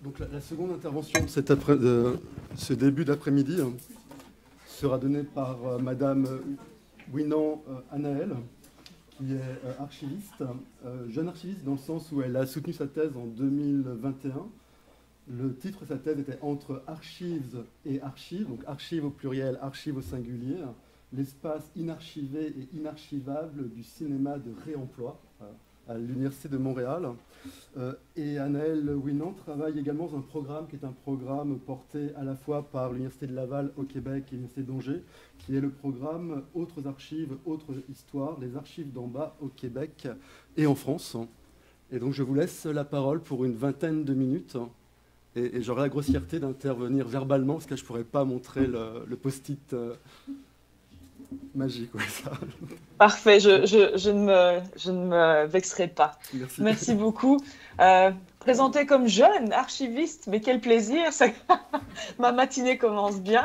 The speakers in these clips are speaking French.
Donc la seconde intervention de ce début d'après-midi sera donnée par Madame Winan Anaël, qui est archiviste, jeune archiviste dans le sens où elle a soutenu sa thèse en 2021. Le titre de sa thèse était Entre archives et archives, donc archives au pluriel, archives au singulier, l'espace inarchivé et inarchivable du cinéma de réemploi à l'Université de Montréal. Et Anaël Winan travaille également dans un programme qui est un programme porté à la fois par l'Université de Laval au Québec et l'Université d'Angers, qui est le programme Autres archives, autres histoires, les archives d'en bas au Québec et en France. Et donc je vous laisse la parole pour une vingtaine de minutes. Et j'aurai la grossièreté d'intervenir verbalement, parce que je ne pourrais pas montrer le post-it magique. Ouais, ça. Parfait, je ne me vexerai pas. Merci. Merci beaucoup. Présenté comme jeune archiviste, mais quel plaisir, ma matinée commence bien.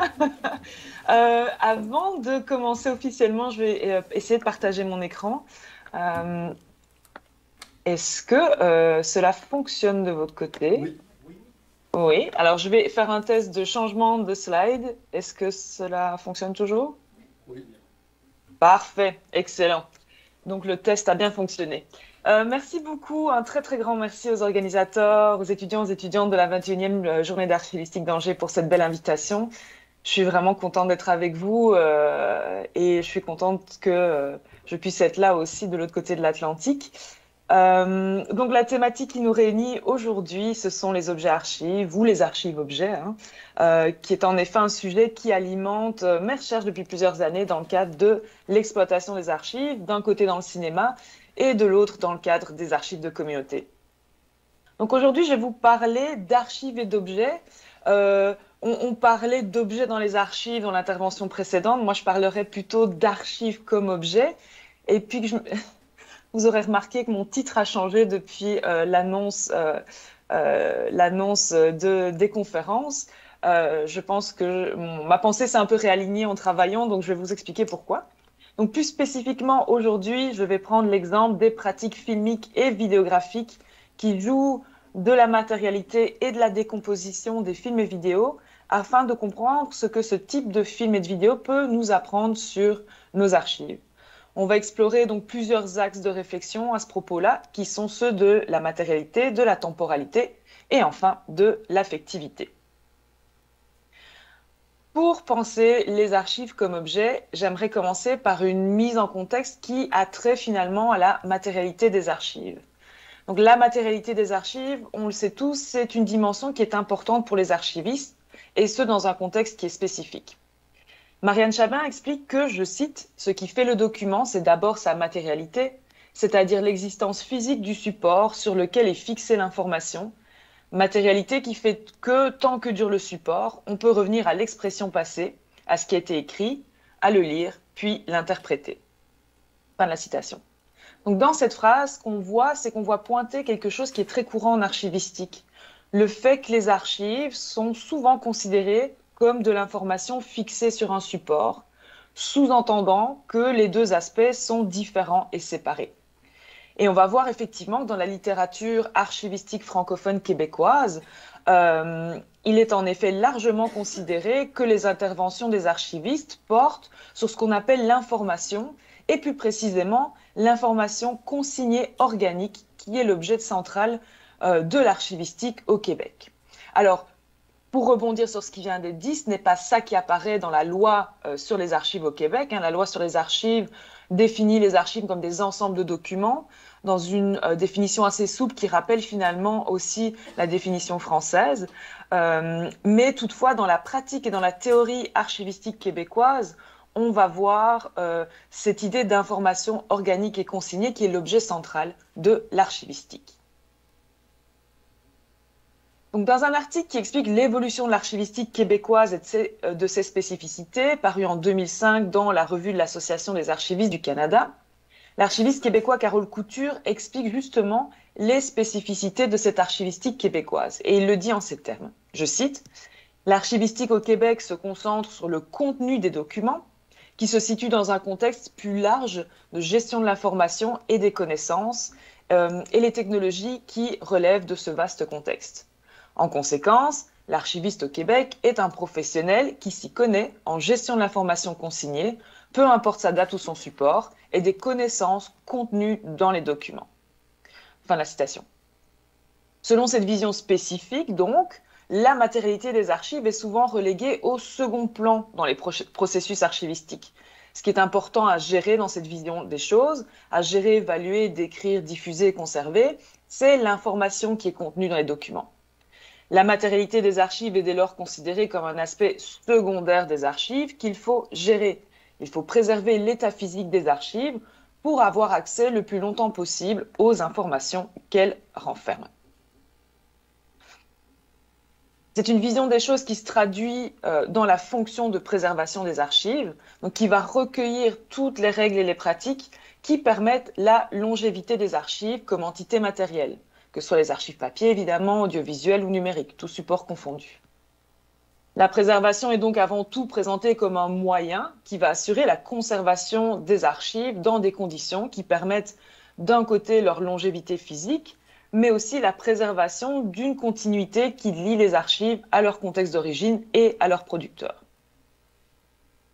Avant de commencer officiellement, je vais essayer de partager mon écran. Est-ce que cela fonctionne de votre côté? Oui. Oui, alors je vais faire un test de changement de slide. Est-ce que cela fonctionne toujours? Oui. Parfait, excellent. Donc le test a bien fonctionné. Merci beaucoup, un très très grand merci aux organisateurs, aux étudiantes de la 21e journée d'archivistique d'Angers pour cette belle invitation. Je suis vraiment contente d'être avec vous et je suis contente que je puisse être là aussi de l'autre côté de l'Atlantique. Donc la thématique qui nous réunit aujourd'hui, ce sont les objets archives ou les archives objets, qui est en effet un sujet qui alimente mes recherches depuis plusieurs années dans le cadre de l'exploitation des archives, d'un côté dans le cinéma et de l'autre dans le cadre des archives de communauté. Donc aujourd'hui, je vais vous parler d'archives et d'objets. On parlait d'objets dans les archives dans l'intervention précédente. Moi, je parlerai plutôt d'archives comme objets. Et puis que vous aurez remarqué que mon titre a changé depuis l'annonce des conférences. Je pense que ma pensée s'est un peu réalignée en travaillant, donc je vais vous expliquer pourquoi. Donc plus spécifiquement, aujourd'hui, je vais prendre l'exemple des pratiques filmiques et vidéographiques qui jouent de la matérialité et de la décomposition des films et vidéos afin de comprendre ce que ce type de film et de vidéo peut nous apprendre sur nos archives. On va explorer donc plusieurs axes de réflexion à ce propos-là, qui sont ceux de la matérialité, de la temporalité et enfin de l'affectivité. Pour penser les archives comme objets, j'aimerais commencer par une mise en contexte qui a trait finalement à la matérialité des archives. Donc la matérialité des archives, on le sait tous, c'est une dimension qui est importante pour les archivistes, et ce dans un contexte qui est spécifique. Marianne Chabin explique que, je cite, « Ce qui fait le document, c'est d'abord sa matérialité, c'est-à-dire l'existence physique du support sur lequel est fixée l'information, matérialité qui fait que, tant que dure le support, on peut revenir à l'expression passée, à ce qui a été écrit, à le lire, puis l'interpréter. » Fin de la citation. Donc dans cette phrase, ce qu'on voit, c'est qu'on voit pointer quelque chose qui est très courant en archivistique. Le fait que les archives sont souvent considérées comme de l'information fixée sur un support, sous-entendant que les deux aspects sont différents et séparés. Et on va voir effectivement que dans la littérature archivistique francophone québécoise, il est en effet largement considéré que les interventions des archivistes portent sur ce qu'on appelle l'information, et plus précisément l'information consignée organique, qui est l'objet central de l'archivistique au Québec. Alors, pour rebondir sur ce qui vient d'être dit, ce n'est pas ça qui apparaît dans la loi sur les archives au Québec. La loi sur les archives définit les archives comme des ensembles de documents, dans une définition assez souple qui rappelle finalement aussi la définition française. Mais toutefois, dans la pratique et dans la théorie archivistique québécoise, on va voir cette idée d'information organique et consignée qui est l'objet central de l'archivistique. Donc, dans un article qui explique l'évolution de l'archivistique québécoise et de ses spécificités, paru en 2005 dans la revue de l'Association des archivistes du Canada, l'archiviste québécois Carole Couture explique justement les spécificités de cette archivistique québécoise. Et il le dit en ces termes, je cite, « L'archivistique au Québec se concentre sur le contenu des documents, qui se situe dans un contexte plus large de gestion de l'information et des connaissances, et les technologies qui relèvent de ce vaste contexte. En conséquence, l'archiviste au Québec est un professionnel qui s'y connaît en gestion de l'information consignée, peu importe sa date ou son support, et des connaissances contenues dans les documents. Fin de la citation. Selon cette vision spécifique, donc, la matérialité des archives est souvent reléguée au second plan dans les processus archivistiques. Ce qui est important à gérer dans cette vision des choses, à gérer, évaluer, décrire, diffuser, conserver, c'est l'information qui est contenue dans les documents. La matérialité des archives est dès lors considérée comme un aspect secondaire des archives qu'il faut gérer. Il faut préserver l'état physique des archives pour avoir accès le plus longtemps possible aux informations qu'elles renferment. C'est une vision des choses qui se traduit dans la fonction de préservation des archives, donc qui va recueillir toutes les règles et les pratiques qui permettent la longévité des archives comme entité matérielle, que ce soit les archives papier, évidemment, audiovisuelles ou numériques, tous supports confondus. La préservation est donc avant tout présentée comme un moyen qui va assurer la conservation des archives dans des conditions qui permettent d'un côté leur longévité physique, mais aussi la préservation d'une continuité qui lie les archives à leur contexte d'origine et à leurs producteurs.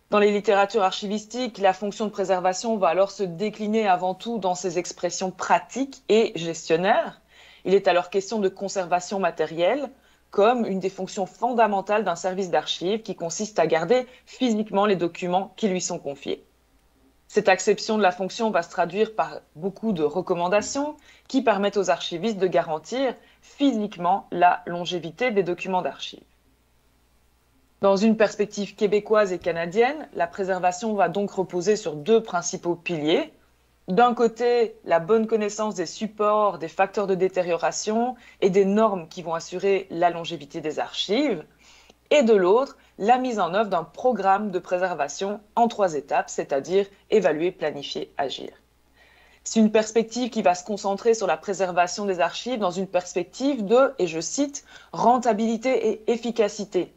Dans les littératures archivistiques, la fonction de préservation va alors se décliner avant tout dans ses expressions pratiques et gestionnaires. Il est alors question de conservation matérielle, comme une des fonctions fondamentales d'un service d'archives qui consiste à garder physiquement les documents qui lui sont confiés. Cette acception de la fonction va se traduire par beaucoup de recommandations qui permettent aux archivistes de garantir physiquement la longévité des documents d'archives. Dans une perspective québécoise et canadienne, la préservation va donc reposer sur deux principaux piliers. D'un côté, la bonne connaissance des supports, des facteurs de détérioration et des normes qui vont assurer la longévité des archives. Et de l'autre, la mise en œuvre d'un programme de préservation en 3 étapes, c'est-à-dire évaluer, planifier, agir. C'est une perspective qui va se concentrer sur la préservation des archives dans une perspective de, et je cite, rentabilité et efficacité.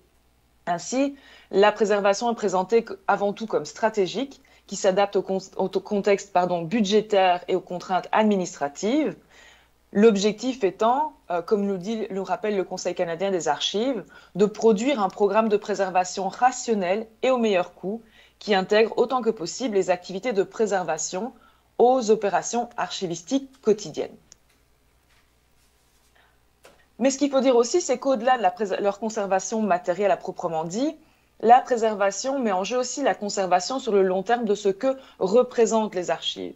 Ainsi, la préservation est présentée avant tout comme stratégique, qui s'adapte au contexte budgétaire et aux contraintes administratives. L'objectif étant, comme nous rappelle le Conseil canadien des archives, de produire un programme de préservation rationnel et au meilleur coût, qui intègre autant que possible les activités de préservation aux opérations archivistiques quotidiennes. Mais ce qu'il faut dire aussi, c'est qu'au-delà de leur conservation matérielle à proprement dit, la préservation met en jeu aussi la conservation sur le long terme de ce que représentent les archives.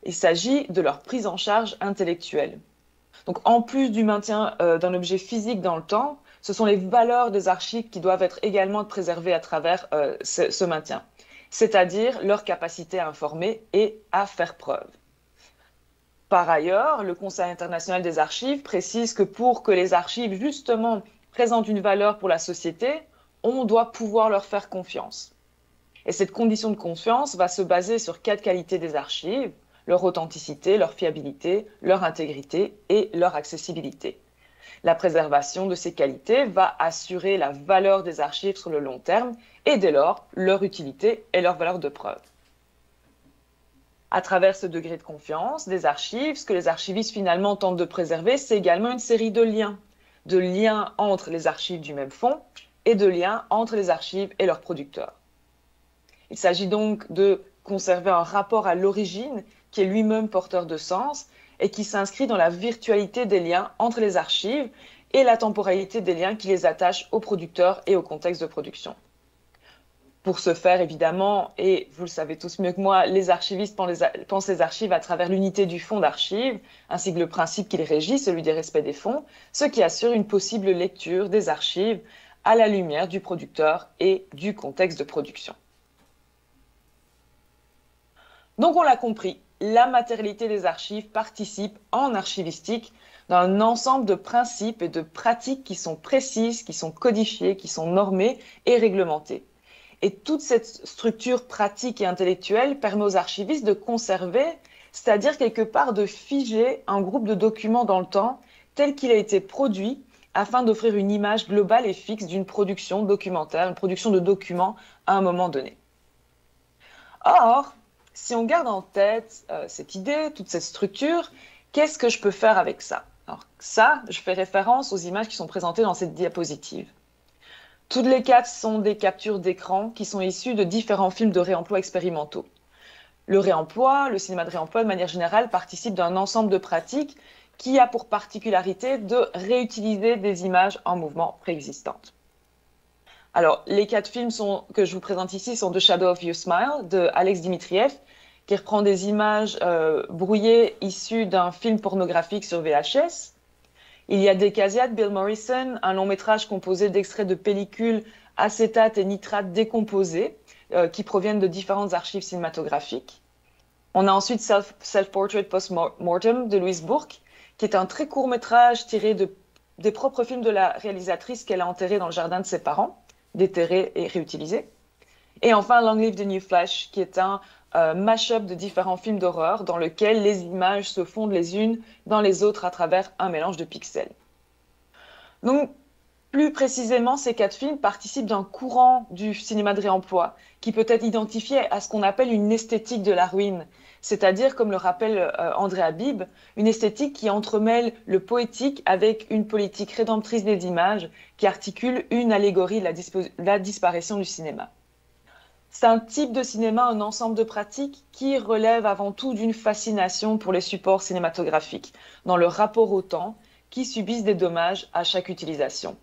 Il s'agit de leur prise en charge intellectuelle. Donc, en plus du maintien d'un objet physique dans le temps, ce sont les valeurs des archives qui doivent être également préservées à travers ce maintien, c'est-à-dire leur capacité à informer et à faire preuve. Par ailleurs, le Conseil international des archives précise que pour que les archives, justement, présentent une valeur pour la société, on doit pouvoir leur faire confiance. Et cette condition de confiance va se baser sur 4 qualités des archives: leur authenticité, leur fiabilité, leur intégrité et leur accessibilité. La préservation de ces qualités va assurer la valeur des archives sur le long terme et dès lors leur utilité et leur valeur de preuve. À travers ce degré de confiance des archives, ce que les archivistes finalement tentent de préserver, c'est également une série de liens entre les archives du même fond et de liens entre les archives et leurs producteurs. Il s'agit donc de conserver un rapport à l'origine qui est lui-même porteur de sens et qui s'inscrit dans la virtualité des liens entre les archives et la temporalité des liens qui les attachent aux producteurs et au contexte de production. Pour ce faire, évidemment, et vous le savez tous mieux que moi, les archivistes pensent les archives à travers l'unité du fonds d'archives, ainsi que le principe qui les régit, celui des respects des fonds, ce qui assure une possible lecture des archives à la lumière du producteur et du contexte de production. Donc on l'a compris, la matérialité des archives participe en archivistique d'un ensemble de principes et de pratiques qui sont précises, qui sont codifiées, qui sont normées et réglementées. Et toute cette structure pratique et intellectuelle permet aux archivistes de conserver, c'est-à-dire quelque part de figer un groupe de documents dans le temps tel qu'il a été produit afin d'offrir une image globale et fixe d'une production documentaire, une production de documents à un moment donné. Or, si on garde en tête cette idée, toute cette structure, qu'est-ce que je peux faire avec ça? Alors ça, je fais référence aux images qui sont présentées dans cette diapositive. Toutes les 4 sont des captures d'écran qui sont issues de différents films de réemploi expérimentaux. Le réemploi, le cinéma de réemploi, de manière générale, participe d'un ensemble de pratiques qui a pour particularité de réutiliser des images en mouvement préexistantes. Alors, les 4 films que je vous présente ici sont The Shadow of Your Smile, de Alex Dimitriev, qui reprend des images brouillées issues d'un film pornographique sur VHS. Il y a Decasiat, Bill Morrison, un long métrage composé d'extraits de pellicules, acétate et nitrate décomposés qui proviennent de différentes archives cinématographiques. On a ensuite Self-Portrait Post-Mortem de Louise Bourque, qui est un très court métrage tiré des propres films de la réalisatrice qu'elle a enterré dans le jardin de ses parents, déterré et réutilisé. Et enfin Long Live the New Flesh, qui est un mash-up de différents films d'horreur dans lequel les images se fondent les unes dans les autres à travers un mélange de pixels. Donc, plus précisément, ces 4 films participent d'un courant du cinéma de réemploi qui peut être identifié à ce qu'on appelle une esthétique de la ruine, c'est-à-dire, comme le rappelle André Habib, une esthétique qui entremêle le poétique avec une politique rédemptrice des images qui articule une allégorie de la disparition du cinéma. C'est un type de cinéma, un ensemble de pratiques qui relève avant tout d'une fascination pour les supports cinématographiques, dans le rapport au temps, qui subissent des dommages à chaque utilisation.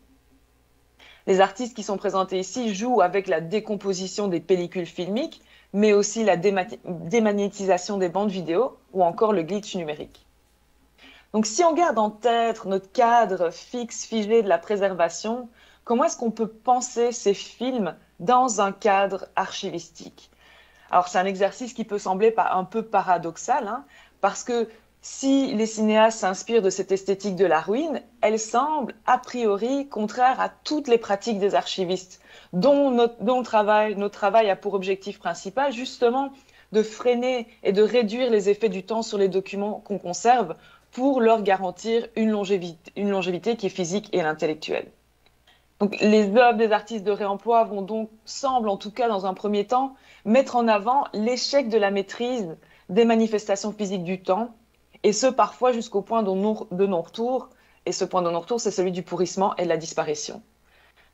Les artistes qui sont présentés ici jouent avec la décomposition des pellicules filmiques, mais aussi la démagnétisation des bandes vidéo ou encore le glitch numérique. Donc si on garde en tête notre cadre fixe, figé de la préservation, comment est-ce qu'on peut penser ces films dans un cadre archivistique? Alors c'est un exercice qui peut sembler un peu paradoxal, parce que si les cinéastes s'inspirent de cette esthétique de la ruine, elle semble a priori contraire à toutes les pratiques des archivistes, dont notre travail a pour objectif principal justement de freiner et de réduire les effets du temps sur les documents qu'on conserve pour leur garantir une longévité qui est physique et intellectuelle. Donc, les œuvres des artistes de réemploi semblent en tout cas dans un premier temps, mettre en avant l'échec de la maîtrise des manifestations physiques du temps, et ce parfois jusqu'au point de non-retour, et ce point de non-retour, c'est celui du pourrissement et de la disparition.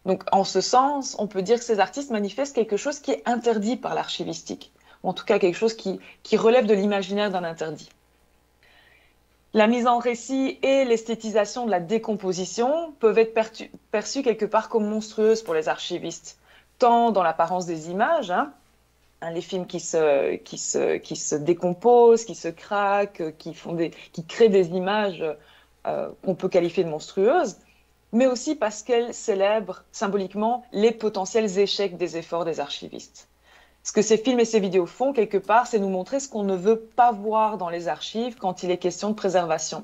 Donc, en ce sens, on peut dire que ces artistes manifestent quelque chose qui est interdit par l'archivistique, ou en tout cas quelque chose qui relève de l'imaginaire d'un interdit. La mise en récit et l'esthétisation de la décomposition peuvent être perçues quelque part comme monstrueuses pour les archivistes, tant dans l'apparence des images, les films qui se décomposent, qui se craquent, qui créent des images qu'on peut qualifier de monstrueuses, mais aussi parce qu'elles célèbrent symboliquement les potentiels échecs des efforts des archivistes. Ce que ces films et ces vidéos font, quelque part, c'est nous montrer ce qu'on ne veut pas voir dans les archives quand il est question de préservation.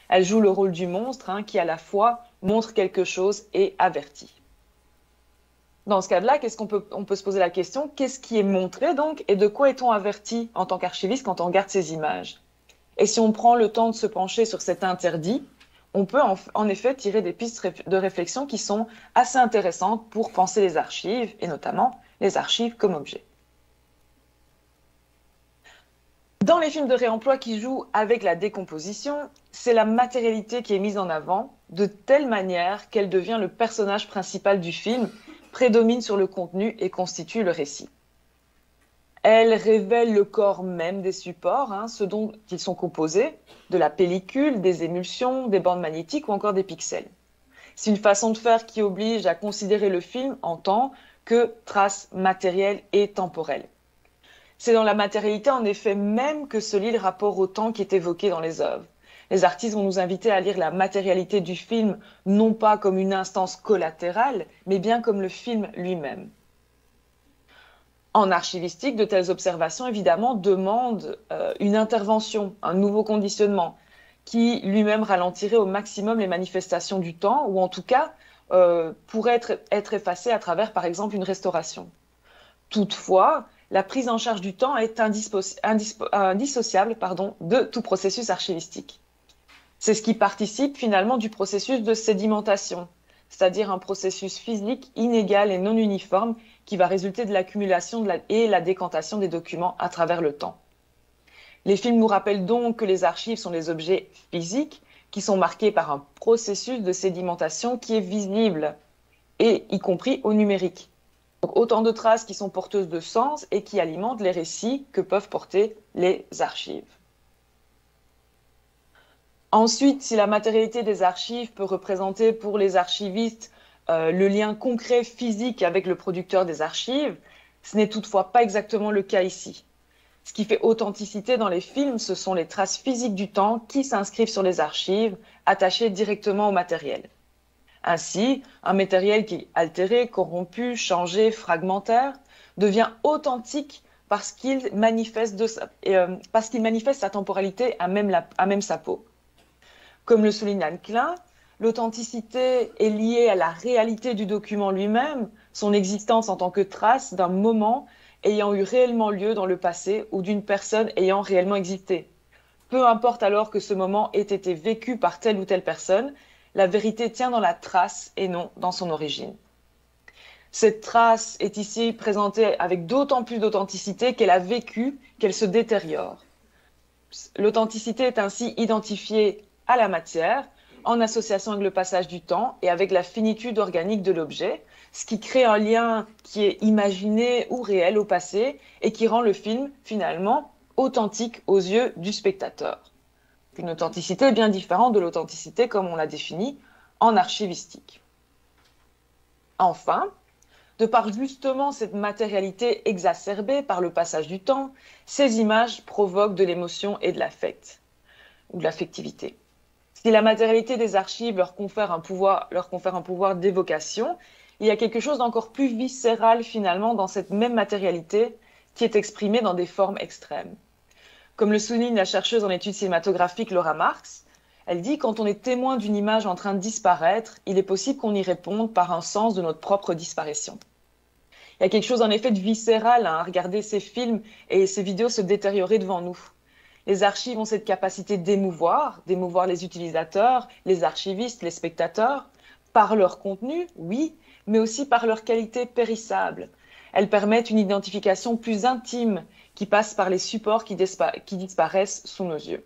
Elles jouent le rôle du monstre qui, à la fois, montre quelque chose et avertit. Dans ce cas-là, on peut se poser la question, qu'est-ce qui est montré donc et de quoi est-on averti en tant qu'archiviste quand on regarde ces images? Et si on prend le temps de se pencher sur cet interdit, on peut en effet tirer des pistes de réflexion qui sont assez intéressantes pour penser les archives, et notamment les archives comme objet. Dans les films de réemploi qui jouent avec la décomposition, c'est la matérialité qui est mise en avant de telle manière qu'elle devient le personnage principal du film, prédomine sur le contenu et constitue le récit. Elle révèle le corps même des supports, ce dont ils sont composés, de la pellicule, des émulsions, des bandes magnétiques ou encore des pixels. C'est une façon de faire qui oblige à considérer le film en tant que trace matérielle et temporelle. C'est dans la matérialité, en effet, même que se lie le rapport au temps qui est évoqué dans les œuvres. Les artistes vont nous inviter à lire la matérialité du film, non pas comme une instance collatérale, mais bien comme le film lui-même. En archivistique, de telles observations, évidemment, demandent une intervention, un nouveau conditionnement, qui lui-même ralentirait au maximum les manifestations du temps, ou en tout cas pourrait être effacé à travers, par exemple, une restauration. Toutefois, la prise en charge du temps est indissociable de tout processus archivistique. C'est ce qui participe finalement du processus de sédimentation, c'est-à-dire un processus physique inégal et non uniforme qui va résulter de l'accumulation et la décantation des documents à travers le temps. Les films nous rappellent donc que les archives sont des objets physiques qui sont marqués par un processus de sédimentation qui est visible, et y compris au numérique. Donc, autant de traces qui sont porteuses de sens et qui alimentent les récits que peuvent porter les archives. Ensuite, si la matérialité des archives peut représenter pour les archivistes le lien concret physique avec le producteur des archives, ce n'est toutefois pas exactement le cas ici. Ce qui fait authenticité dans les films, ce sont les traces physiques du temps qui s'inscrivent sur les archives, attachées directement au matériel. Ainsi, un matériel qui est altéré, corrompu, changé, fragmentaire, devient authentique parce qu'il manifeste sa temporalité à même sa peau. Comme le souligne Anne Klein, l'authenticité est liée à la réalité du document lui-même, son existence en tant que trace d'un moment ayant eu réellement lieu dans le passé ou d'une personne ayant réellement existé. Peu importe alors que ce moment ait été vécu par telle ou telle personne, la vérité tient dans la trace et non dans son origine. Cette trace est ici présentée avec d'autant plus d'authenticité qu'elle a vécu, qu'elle se détériore. L'authenticité est ainsi identifiée à la matière, en association avec le passage du temps et avec la finitude organique de l'objet, ce qui crée un lien qui est imaginé ou réel au passé et qui rend le film, finalement, authentique aux yeux du spectateur. Une authenticité bien différente de l'authenticité comme on l'a définie en archivistique. Enfin, de par justement cette matérialité exacerbée par le passage du temps, ces images provoquent de l'émotion et de l'affect, ou de l'affectivité. Si la matérialité des archives leur confère un pouvoir d'évocation, il y a quelque chose d'encore plus viscéral finalement dans cette même matérialité qui est exprimée dans des formes extrêmes. Comme le souligne la chercheuse en études cinématographiques Laura Marx, elle dit « Quand on est témoin d'une image en train de disparaître, il est possible qu'on y réponde par un sens de notre propre disparition. » Il y a quelque chose en effet de viscéral à regarder ces films et ces vidéos se détériorer devant nous. Les archives ont cette capacité d'émouvoir les utilisateurs, les archivistes, les spectateurs, par leur contenu, oui, mais aussi par leur qualité périssable. Elles permettent une identification plus intime qui passe par les supports qui disparaissent sous nos yeux.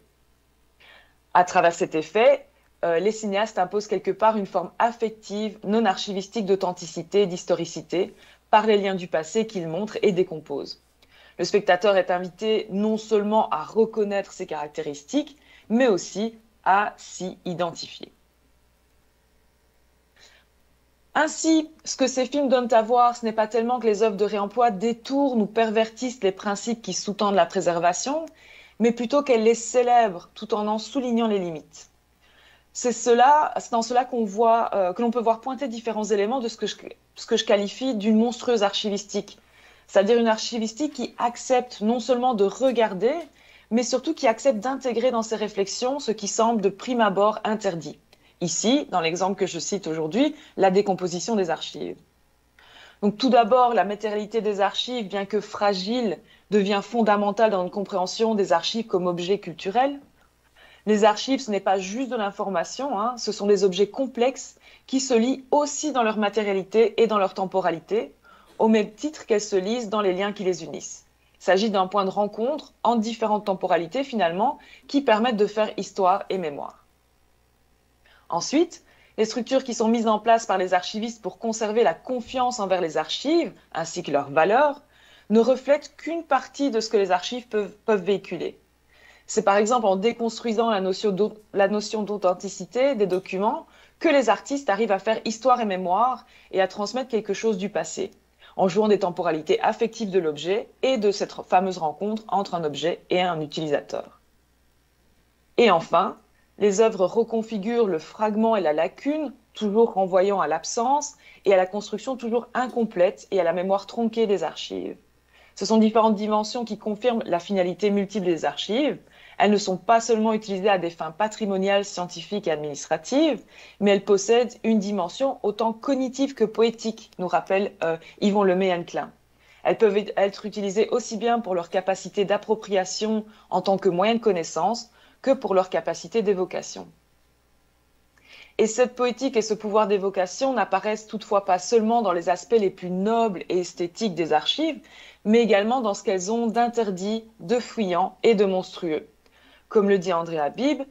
À travers cet effet, les cinéastes imposent quelque part une forme affective, non archivistique d'authenticité et d'historicité par les liens du passé qu'ils montrent et décomposent. Le spectateur est invité non seulement à reconnaître ses caractéristiques, mais aussi à s'y identifier. Ainsi, ce que ces films donnent à voir, ce n'est pas tellement que les œuvres de réemploi détournent ou pervertissent les principes qui sous-tendent la préservation, mais plutôt qu'elles les célèbrent tout en soulignant les limites. C'est dans cela que l'on peut voir pointer différents éléments de ce que je qualifie d'une monstrueuse archivistique, c'est-à-dire une archivistique qui accepte non seulement de regarder, mais surtout qui accepte d'intégrer dans ses réflexions ce qui semble de prime abord interdit. Ici, dans l'exemple que je cite aujourd'hui, la décomposition des archives. Donc tout d'abord, la matérialité des archives, bien que fragile, devient fondamentale dans une compréhension des archives comme objet culturel. Les archives, ce n'est pas juste de l'information, ce sont des objets complexes qui se lient aussi dans leur matérialité et dans leur temporalité, au même titre qu'elles se lisent dans les liens qui les unissent. Il s'agit d'un point de rencontre en différentes temporalités finalement, qui permettent de faire histoire et mémoire. Ensuite, les structures qui sont mises en place par les archivistes pour conserver la confiance envers les archives, ainsi que leur valeur, ne reflètent qu'une partie de ce que les archives peuvent véhiculer. C'est par exemple en déconstruisant la notion d'authenticité des documents que les artistes arrivent à faire histoire et mémoire et à transmettre quelque chose du passé, en jouant des temporalités affectives de l'objet et de cette fameuse rencontre entre un objet et un utilisateur. Et enfin, les œuvres reconfigurent le fragment et la lacune, toujours renvoyant à l'absence et à la construction toujours incomplète et à la mémoire tronquée des archives. Ce sont différentes dimensions qui confirment la finalité multiple des archives. Elles ne sont pas seulement utilisées à des fins patrimoniales, scientifiques et administratives, mais elles possèdent une dimension autant cognitive que poétique, nous rappelle Yvon Lemay et Anne Klein. Elles peuvent être utilisées aussi bien pour leur capacité d'appropriation en tant que moyen de connaissance que pour leur capacité d'évocation. Et cette poétique et ce pouvoir d'évocation n'apparaissent toutefois pas seulement dans les aspects les plus nobles et esthétiques des archives, mais également dans ce qu'elles ont d'interdit, de fuyant et de monstrueux. Comme le dit André Habib,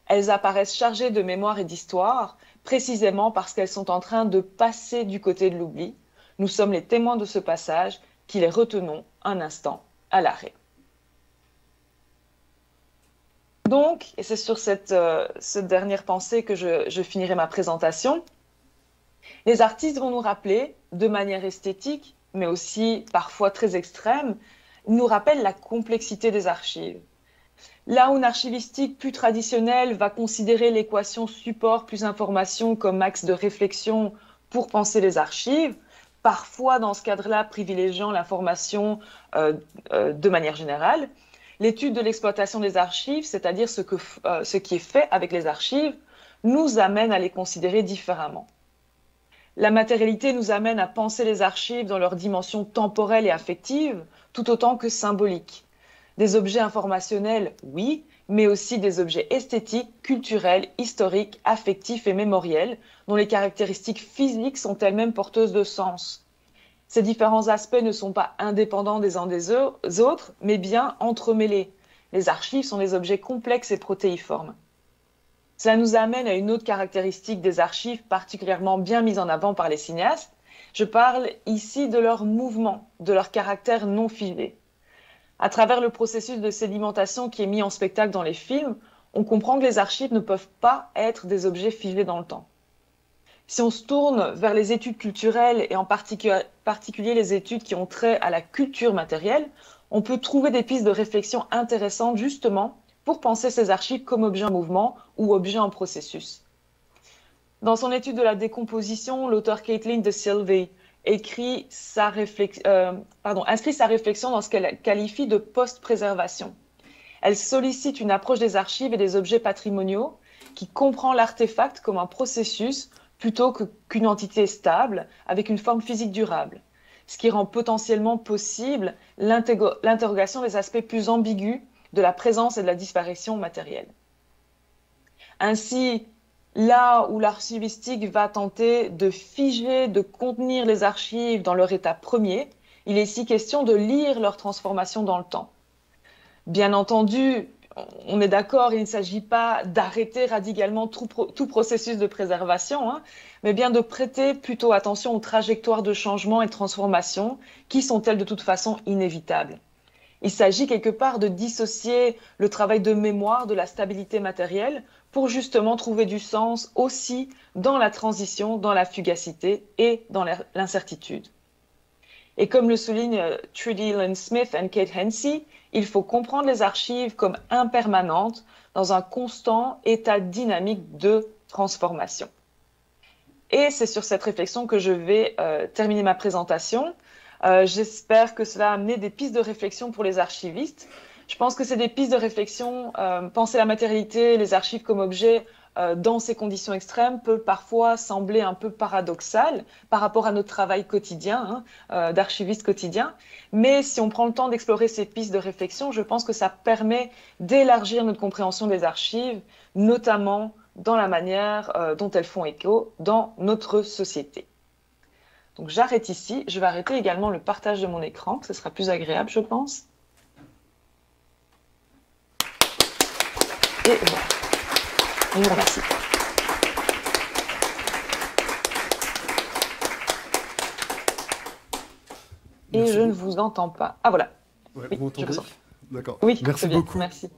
elles apparaissent chargées de mémoire et d'histoire, précisément parce qu'elles sont en train de passer du côté de l'oubli. Nous sommes les témoins de ce passage qui les retenons un instant à l'arrêt. Donc, et c'est sur cette dernière pensée que je finirai ma présentation, les artistes vont nous rappeler, de manière esthétique, mais aussi parfois très extrême, nous rappellent la complexité des archives. Là où une archivistique plus traditionnelle va considérer l'équation support plus information comme axe de réflexion pour penser les archives, parfois dans ce cadre-là privilégiant l'information de manière générale, l'étude de l'exploitation des archives, c'est-à-dire ce qui est fait avec les archives, nous amène à les considérer différemment. La matérialité nous amène à penser les archives dans leur dimension temporelle et affective, tout autant que symbolique. Des objets informationnels, oui, mais aussi des objets esthétiques, culturels, historiques, affectifs et mémoriels, dont les caractéristiques physiques sont elles-mêmes porteuses de sens. Ces différents aspects ne sont pas indépendants des uns des autres, mais bien entremêlés. Les archives sont des objets complexes et protéiformes. Cela nous amène à une autre caractéristique des archives particulièrement bien mise en avant par les cinéastes. Je parle ici de leur mouvement, de leur caractère non figé. À travers le processus de sédimentation qui est mis en spectacle dans les films, on comprend que les archives ne peuvent pas être des objets figés dans le temps. Si on se tourne vers les études culturelles et en particulier les études qui ont trait à la culture matérielle, on peut trouver des pistes de réflexion intéressantes justement pour penser ces archives comme objets en mouvement ou objets en processus. Dans son étude de la décomposition, l'auteur Caitlin de Silvey inscrit sa réflexion dans ce qu'elle qualifie de post-préservation. Elle sollicite une approche des archives et des objets patrimoniaux qui comprend l'artefact comme un processus plutôt qu'une entité stable avec une forme physique durable, ce qui rend potentiellement possible l'interrogation des aspects plus ambigus de la présence et de la disparition matérielle. Ainsi, là où l'archivistique va tenter de figer, de contenir les archives dans leur état premier, il est ici question de lire leur transformation dans le temps. Bien entendu, on est d'accord, il ne s'agit pas d'arrêter radicalement tout processus de préservation, mais bien de prêter plutôt attention aux trajectoires de changement et de transformation qui sont-elles de toute façon inévitables. Il s'agit quelque part de dissocier le travail de mémoire de la stabilité matérielle pour justement trouver du sens aussi dans la transition, dans la fugacité et dans l'incertitude. Et comme le soulignent Trudy Lynn Smith et Kate Hensey, il faut comprendre les archives comme impermanentes dans un constant état dynamique de transformation. Et c'est sur cette réflexion que je vais terminer ma présentation. J'espère que cela a amené des pistes de réflexion pour les archivistes. Je pense que c'est des pistes de réflexion. Penser la matérialité, les archives comme objet dans ces conditions extrêmes peut parfois sembler un peu paradoxal par rapport à notre travail quotidien, d'archiviste quotidien. Mais si on prend le temps d'explorer ces pistes de réflexion, je pense que ça permet d'élargir notre compréhension des archives, notamment dans la manière dont elles font écho dans notre société. Donc j'arrête ici. Je vais arrêter également le partage de mon écran, ce sera plus agréable, je pense. Et voilà. Je vous remercie. Et je ne vous entends pas. Ah voilà. Ouais, oui, vous m'entendez? D'accord. Oui, merci beaucoup. Merci.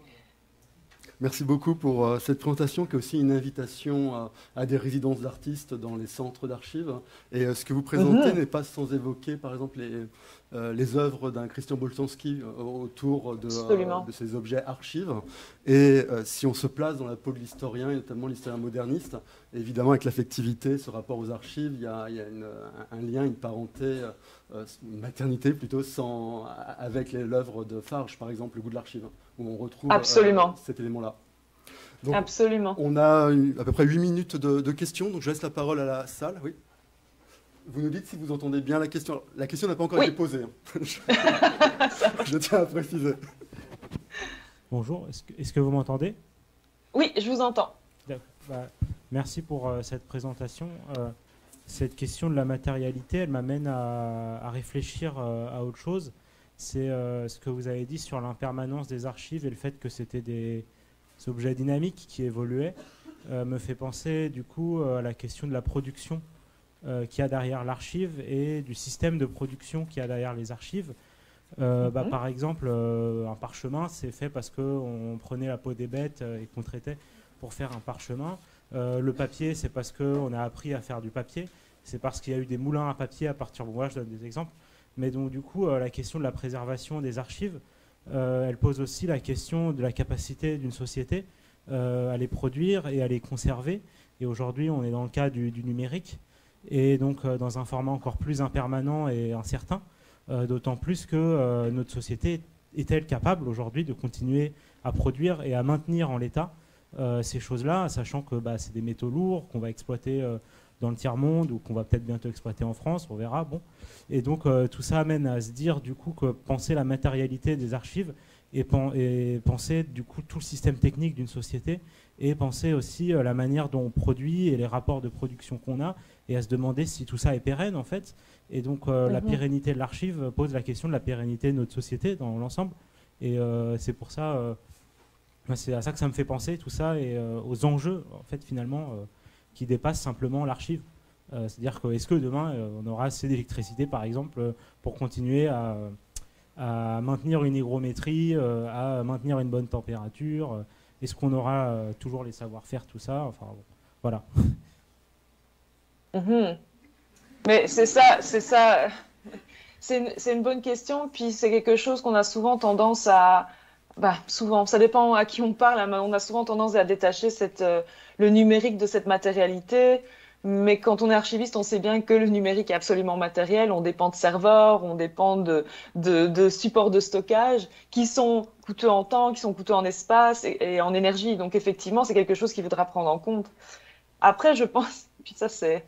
Merci beaucoup pour cette présentation qui est aussi une invitation à des résidences d'artistes dans les centres d'archives. Et ce que vous présentez n'est pas sans évoquer, par exemple, les œuvres d'un Christian Boltanski autour de ces objets archives. Et si on se place dans la peau de l'historien, et notamment l'historien moderniste, évidemment, avec l'affectivité, ce rapport aux archives, il y a un lien, une parenté, une maternité plutôt, avec l'œuvre de Farge, par exemple, Le goût de l'archive, où on retrouve cet élément-là. Donc, absolument. On a à peu près 8 minutes de questions, donc je laisse la parole à la salle. Oui. Vous nous dites si vous entendez bien la question. Alors, la question n'a pas encore été posée. Je tiens à préciser. Bonjour, est-ce que vous m'entendez? Oui, je vous entends. Merci pour cette présentation. Cette question de la matérialité, elle m'amène à réfléchir à autre chose. C'est ce que vous avez dit sur l'impermanence des archives et le fait que c'était des objets dynamiques qui évoluaient, me fait penser du coup à la question de la production qu'il y a derrière l'archive et du système de production qu'il y a derrière les archives. Par exemple, un parchemin, c'est fait parce qu'on prenait la peau des bêtes et qu'on traitait pour faire un parchemin. Le papier, c'est parce qu'on a appris à faire du papier. C'est parce qu'il y a eu des moulins à papier à partir... Bon, voilà, je donne des exemples. Mais donc, du coup, la question de la préservation des archives, elle pose aussi la question de la capacité d'une société à les produire et à les conserver. Et aujourd'hui, on est dans le cas du numérique, et donc dans un format encore plus impermanent et incertain, d'autant plus que notre société est-elle capable aujourd'hui de continuer à produire et à maintenir en l'état ces choses-là, sachant que c'est des métaux lourds qu'on va exploiter dans le tiers-monde ou qu'on va peut-être bientôt exploiter en France, on verra. Bon. Et donc tout ça amène à se dire du coup que penser la matérialité des archives et penser du coup tout le système technique d'une société et penser aussi la manière dont on produit et les rapports de production qu'on a et à se demander si tout ça est pérenne en fait. Et donc la pérennité de l'archive pose la question de la pérennité de notre société dans l'ensemble. Et c'est pour ça, c'est à ça que ça me fait penser tout ça et aux enjeux en fait finalement qui dépassent simplement l'archive. C'est-à-dire que est-ce que demain on aura assez d'électricité par exemple pour continuer à maintenir une hygrométrie, à maintenir une bonne température. Est-ce qu'on aura toujours les savoir-faire, tout ça? Enfin, bon, voilà. Mais c'est ça, c'est une bonne question. Puis c'est quelque chose qu'on a souvent tendance à, souvent, ça dépend à qui on parle, mais on a souvent tendance à détacher le numérique de cette matérialité. Mais quand on est archiviste, on sait bien que le numérique est absolument matériel. On dépend de serveurs, on dépend de supports de stockage qui sont coûteux en temps, qui sont coûteux en espace et en énergie. Donc effectivement, c'est quelque chose qu'il faudra prendre en compte. Après, je pense, puis ça c'est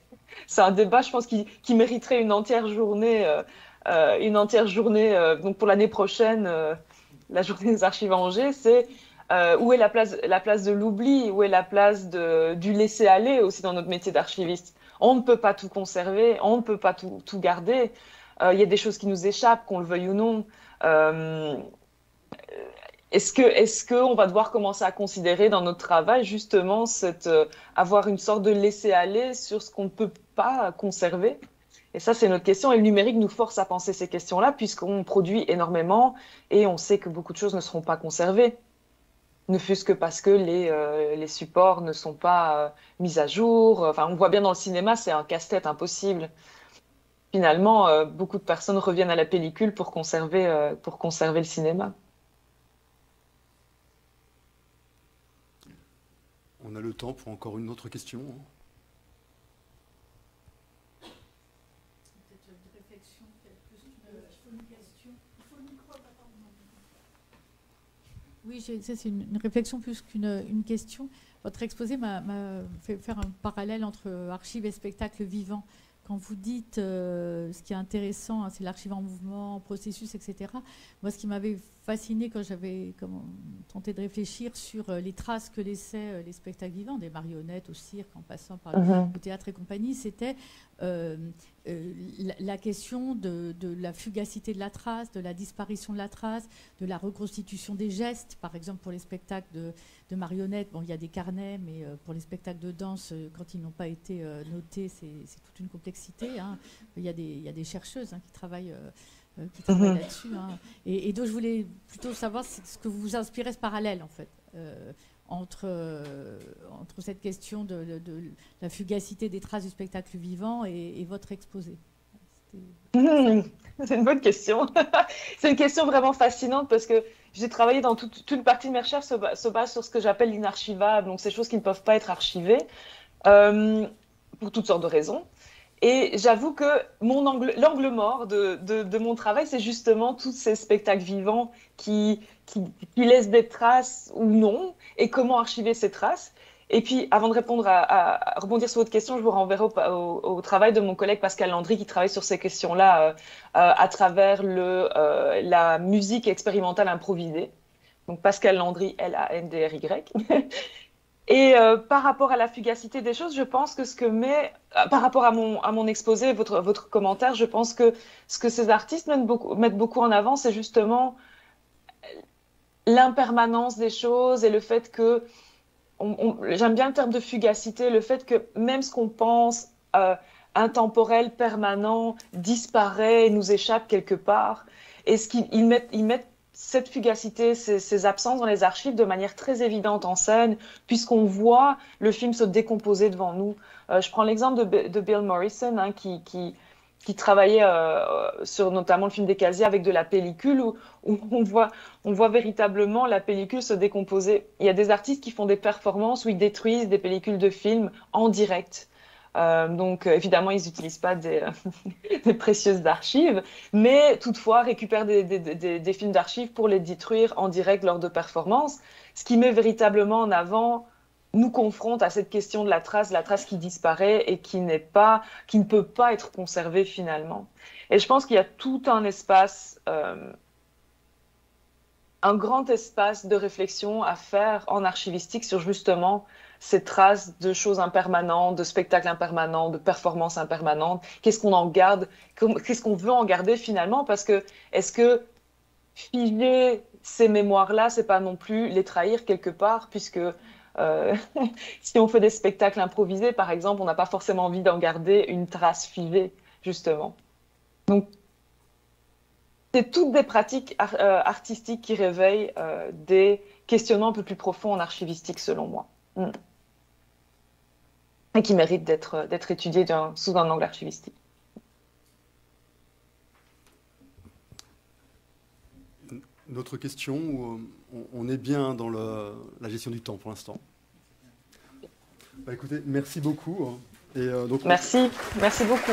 un débat, je pense, qui mériterait une entière journée, donc pour l'année prochaine, la journée des archives à Angers, c'est où est la place de l'oubli, où est la place du laisser-aller aussi dans notre métier d'archiviste. On ne peut pas tout conserver, on ne peut pas tout garder. Il y a des choses qui nous échappent, qu'on le veuille ou non. Est-ce que on va devoir commencer à considérer dans notre travail justement avoir une sorte de laisser-aller sur ce qu'on ne peut pas conserver? Et ça, c'est notre question. Et le numérique nous force à penser ces questions-là puisqu'on produit énormément et on sait que beaucoup de choses ne seront pas conservées. Ne fût-ce que parce que les supports ne sont pas mis à jour. Enfin, on voit bien dans le cinéma, c'est un casse-tête impossible. Finalement, beaucoup de personnes reviennent à la pellicule pour conserver le cinéma. On a le temps pour encore une autre question. Oui, ça c'est une réflexion plus qu'une question. Votre exposé m'a fait faire un parallèle entre archives et spectacle vivant. Quand vous dites ce qui est intéressant, hein, c'est l'archive en mouvement, en processus, etc. Moi, ce qui m'avait fasciné quand j'avais tenté de réfléchir sur les traces que laissaient les spectacles vivants, des marionnettes au cirque, en passant par le théâtre et compagnie, c'était la question de la fugacité de la trace, de la disparition de la trace, de la reconstitution des gestes. Par exemple, pour les spectacles de marionnettes, bon, il y a des carnets, mais pour les spectacles de danse, quand ils n'ont pas été notés, c'est toute une complexité. Hein. Il y a des chercheuses qui travaillent là-dessus. Hein. Et donc, je voulais plutôt savoir ce que vous inspirez ce parallèle, en fait, entre cette question de la fugacité des traces du spectacle vivant et votre exposé. C'est une bonne question. C'est une question vraiment fascinante parce que j'ai travaillé dans toute une partie de mes recherches se base sur ce que j'appelle l'inarchivable, donc ces choses qui ne peuvent pas être archivées pour toutes sortes de raisons. Et j'avoue que l'angle mort de mon travail, c'est justement tous ces spectacles vivants qui laissent des traces ou non, et comment archiver ces traces. Et puis, avant de répondre à rebondir sur votre question, je vous renverrai au travail de mon collègue Pascal Landry qui travaille sur ces questions-là à travers la musique expérimentale improvisée. Donc, Pascal Landry, Landry. Et par rapport à la fugacité des choses, je pense que par rapport à mon exposé, votre commentaire, je pense que ce que ces artistes mettent beaucoup en avant, c'est justement l'impermanence des choses et le fait que, j'aime bien le terme de fugacité, le fait que même ce qu'on pense intemporel, permanent, disparaît, nous échappe quelque part. Et ils mettent cette fugacité, ces absences dans les archives de manière très évidente en scène, puisqu'on voit le film se décomposer devant nous. Je prends l'exemple de Bill Morrison, hein, qui travaillait sur notamment le film des Casiers avec de la pellicule, où on voit véritablement la pellicule se décomposer. Il y a des artistes qui font des performances où ils détruisent des pellicules de films en direct. Donc évidemment, ils n'utilisent pas des précieuses archives, mais toutefois récupèrent des films d'archives pour les détruire en direct lors de performances, ce qui met véritablement en avant, nous confronte à cette question de la trace qui disparaît et qui ne peut pas être conservée finalement. Et je pense qu'il y a tout un espace, un grand espace de réflexion à faire en archivistique sur justement ces traces de choses impermanentes, de spectacles impermanents, de performances impermanentes. Qu'est-ce qu'on en garde? Qu'est-ce qu'on veut en garder finalement? Parce que est-ce que figer ces mémoires-là, c'est pas non plus les trahir quelque part, puisque si on fait des spectacles improvisés, par exemple, on n'a pas forcément envie d'en garder une trace figée, justement. Donc, c'est toutes des pratiques artistiques qui réveillent des questionnements un peu plus profonds en archivistique, selon moi. Et qui méritent d'être étudiés sous un angle archivistique. Une autre question, où on est bien dans la gestion du temps pour l'instant. Bah, écoutez, merci beaucoup. Et, merci beaucoup.